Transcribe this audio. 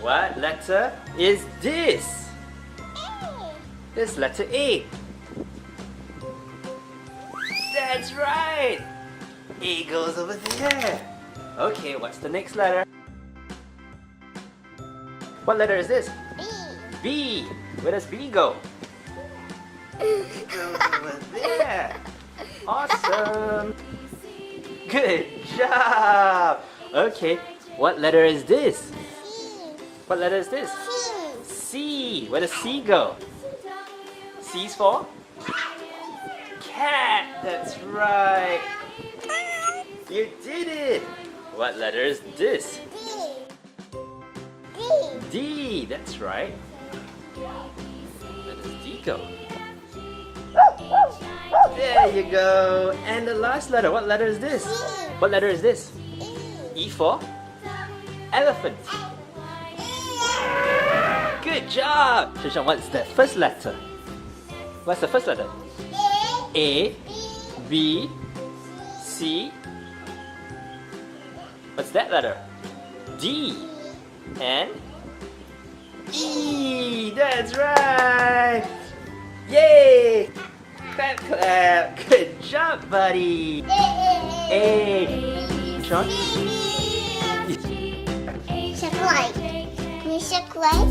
What letter is this? This letter A. That's right. A goes over there. Okay, what's the next letter? What letter is this? B. Where does B go? It goes over there. Awesome. Good job. Okay, what letter is this? What letter is this? C. Where does C go? C's for? Cat. That's right. You did it. What letter is this? D. That's right. Where does D go? There you go. And the last letter. What letter is this? What letter is this? E for? Elephant. Good job. Shishan, what's the first letter? What's the first letter? A, B, C. What's that letter? D. And E. That's right. Yay. Clap, clap. Good job, buddy. A. Sean? Shake like. Can you shake like?